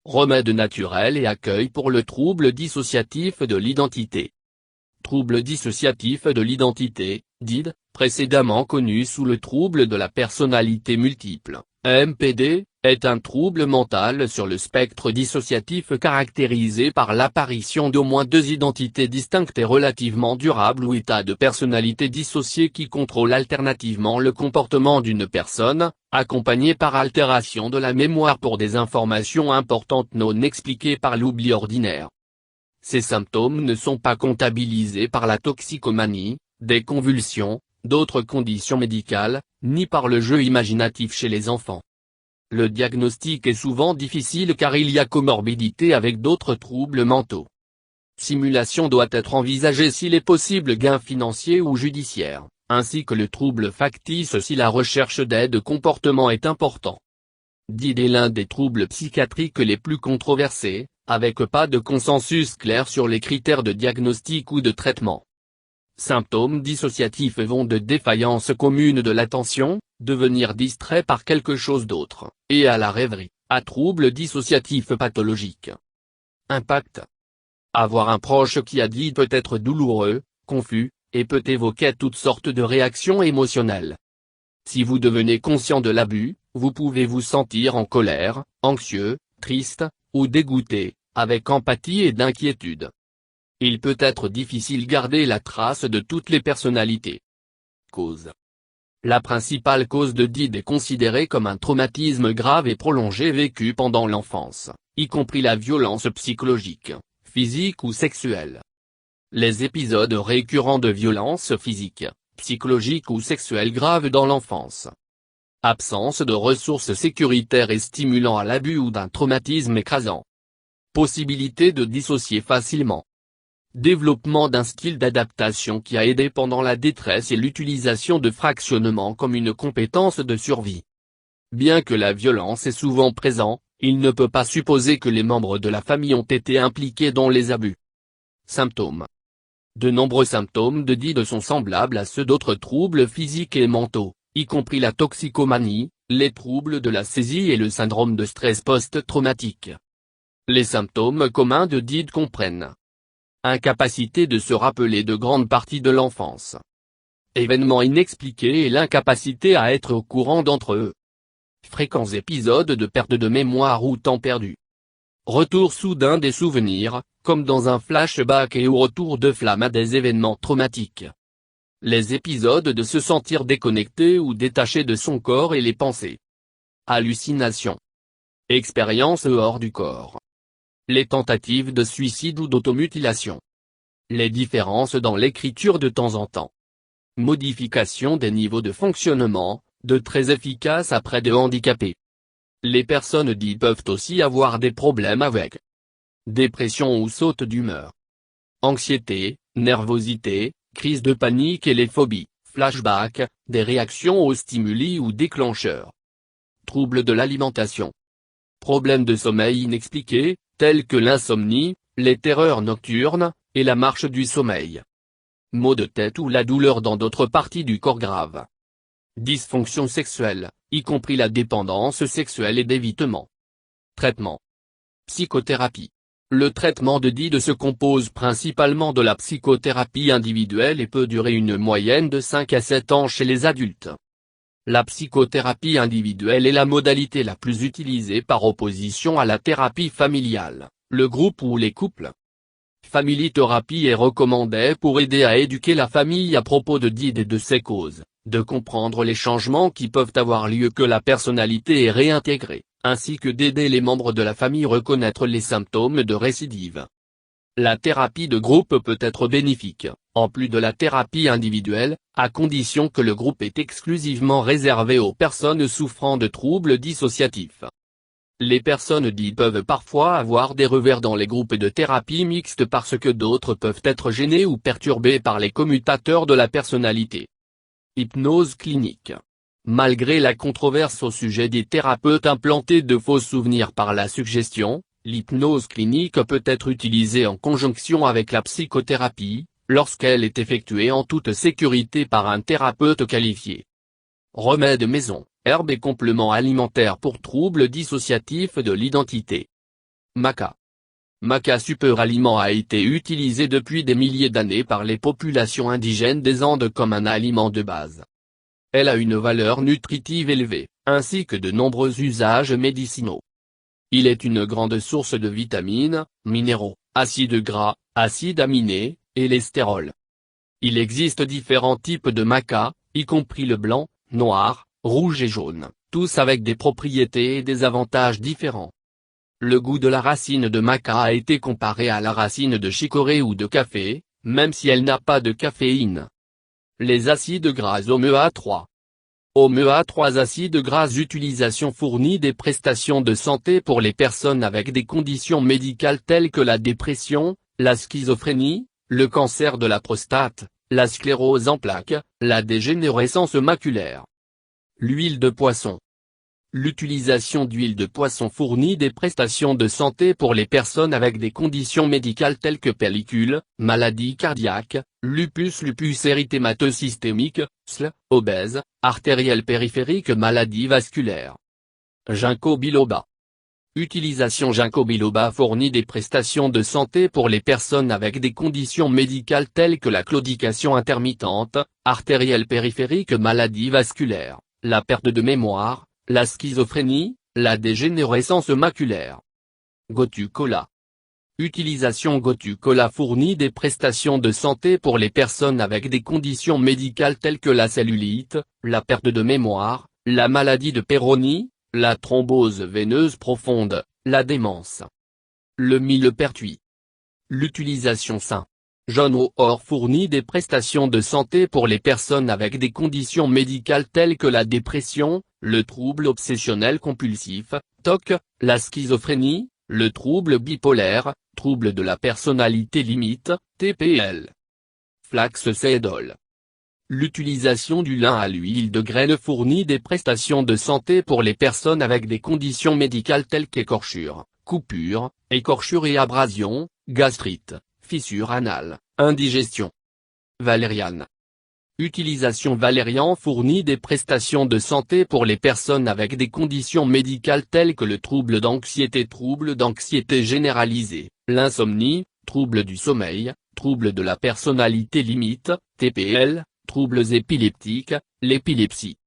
remède naturel et accueil pour le trouble dissociatif de l'identité. Trouble dissociatif de l'identité, DID, précédemment connu sous le trouble de la personnalité multiple, MPD, est un trouble mental sur le spectre dissociatif caractérisé par l'apparition d'au moins deux identités distinctes et relativement durables ou états de personnalité dissociés qui contrôlent alternativement le comportement d'une personne, accompagnés par altération de la mémoire pour des informations importantes non expliquées par l'oubli ordinaire. Ces symptômes ne sont pas comptabilisés par la toxicomanie, des convulsions, d'autres conditions médicales, ni par le jeu imaginatif chez les enfants. Le diagnostic est souvent difficile car il y a comorbidité avec d'autres troubles mentaux. Simulation doit être envisagée s'il est possible gain financier ou judiciaire, ainsi que le trouble factice si la recherche d'aide comportement est important. DID est l'un des troubles psychiatriques les plus controversés, avec pas de consensus clair sur les critères de diagnostic ou de traitement. Symptômes dissociatifs vont de défaillance commune de l'attention, devenir distrait par quelque chose d'autre, et à la rêverie, à troubles dissociatifs pathologiques. Impact. Avoir un proche qui a DID peut être douloureux, confus, et peut évoquer toutes sortes de réactions émotionnelles. Si vous devenez conscient de l'abus, vous pouvez vous sentir en colère, anxieux, triste, ou dégoûté, avec empathie et d'inquiétude. Il peut être difficile de garder la trace de toutes les personnalités. Cause. La principale cause de DID est considérée comme un traumatisme grave et prolongé vécu pendant l'enfance, y compris la violence psychologique, physique ou sexuelle. Les épisodes récurrents de violence physique, psychologique ou sexuelle grave dans l'enfance. Absence de ressources sécuritaires et stimulant à l'abus ou d'un traumatisme écrasant. Possibilité de dissocier facilement. Développement d'un style d'adaptation qui a aidé pendant la détresse et l'utilisation de fractionnement comme une compétence de survie. Bien que la violence est souvent présente, il ne peut pas supposer que les membres de la famille ont été impliqués dans les abus. Symptômes. De nombreux symptômes de DID sont semblables à ceux d'autres troubles physiques et mentaux, y compris la toxicomanie, les troubles de la saisie et le syndrome de stress post-traumatique. Les symptômes communs de DID comprennent incapacité de se rappeler de grandes parties de l'enfance. Événements inexpliqués et l'incapacité à être au courant d'entre eux. Fréquents épisodes de perte de mémoire ou temps perdu. Retour soudain des souvenirs, comme dans un flashback et au retour de flamme à des événements traumatiques. Les épisodes de se sentir déconnecté ou détaché de son corps et les pensées. Hallucinations. Expériences hors du corps. Les tentatives de suicide ou d'automutilation. Les différences dans l'écriture de temps en temps. Modification des niveaux de fonctionnement, de très efficaces après des handicapés. Les personnes DID peuvent aussi avoir des problèmes avec dépression ou saute d'humeur. Anxiété, nervosité, crise de panique et les phobies, flashbacks, des réactions aux stimuli ou déclencheurs. Troubles de l'alimentation. Problèmes de sommeil inexpliqués, tels que l'insomnie, les terreurs nocturnes, et la marche du sommeil. Maux de tête ou la douleur dans d'autres parties du corps grave. Dysfonction sexuelle, y compris la dépendance sexuelle et d'évitement. Traitement. Psychothérapie. Le traitement de DID se compose principalement de la psychothérapie individuelle et peut durer une moyenne de 5 à 7 ans chez les adultes. La psychothérapie individuelle est la modalité la plus utilisée par opposition à la thérapie familiale, le groupe ou les couples. Family Therapy est recommandée pour aider à éduquer la famille à propos de DID et de ses causes, de comprendre les changements qui peuvent avoir lieu que la personnalité est réintégrée, ainsi que d'aider les membres de la famille à reconnaître les symptômes de récidive. La thérapie de groupe peut être bénéfique, en plus de la thérapie individuelle, à condition que le groupe est exclusivement réservé aux personnes souffrant de troubles dissociatifs. Les personnes DID peuvent parfois avoir des revers dans les groupes de thérapie mixte parce que d'autres peuvent être gênés ou perturbés par les commutateurs de la personnalité. Hypnose clinique. Malgré la controverse au sujet des thérapeutes implantés de faux souvenirs par la suggestion, l'hypnose clinique peut être utilisée en conjonction avec la psychothérapie, lorsqu'elle est effectuée en toute sécurité par un thérapeute qualifié. Remèdes maison, herbes et compléments alimentaires pour troubles dissociatifs de l'identité. Maca. Maca superaliment a été utilisé depuis des milliers d'années par les populations indigènes des Andes comme un aliment de base. Elle a une valeur nutritive élevée, ainsi que de nombreux usages médicinaux. Il est une grande source de vitamines, minéraux, acides gras, acides aminés, et les stérols. Il existe différents types de maca, y compris le blanc, noir, rouge et jaune, tous avec des propriétés et des avantages différents. Le goût de la racine de maca a été comparé à la racine de chicorée ou de café, même si elle n'a pas de caféine. Les acides gras oméa-3. Oméa-3 acides gras. Utilisation fournit des prestations de santé pour les personnes avec des conditions médicales telles que la dépression, la schizophrénie, le cancer de la prostate, la sclérose en plaques, la dégénérescence maculaire. L'huile de poisson. L'utilisation d'huile de poisson fournit des prestations de santé pour les personnes avec des conditions médicales telles que pellicule, maladie cardiaque, lupus érythémateux systémique, SL, obèse, artérielle périphérique, maladie vasculaire. Ginkgo biloba. Utilisation. Ginkgo biloba fournit des prestations de santé pour les personnes avec des conditions médicales telles que la claudication intermittente, artérielle périphérique, maladie vasculaire, la perte de mémoire, la schizophrénie, la dégénérescence maculaire. Gotu kola. Utilisation. Gotu kola fournit des prestations de santé pour les personnes avec des conditions médicales telles que la cellulite, la perte de mémoire, la maladie de Peyronie, la thrombose veineuse profonde, la démence. Le millepertuis. L'utilisation. Saint John Wort fournit des prestations de santé pour les personnes avec des conditions médicales telles que la dépression, le trouble obsessionnel compulsif, TOC, la schizophrénie, le trouble bipolaire, trouble de la personnalité limite, TPL. Flax seedol. L'utilisation du lin à l'huile de graines fournit des prestations de santé pour les personnes avec des conditions médicales telles qu'écorchures, coupures, écorchures et abrasions, gastrite, fissure anale, indigestion. Valériane. Utilisation. Valérian fournit des prestations de santé pour les personnes avec des conditions médicales telles que le trouble d'anxiété généralisée, l'insomnie, trouble du sommeil, trouble de la personnalité limite, TPL, troubles épileptiques, l'épilepsie.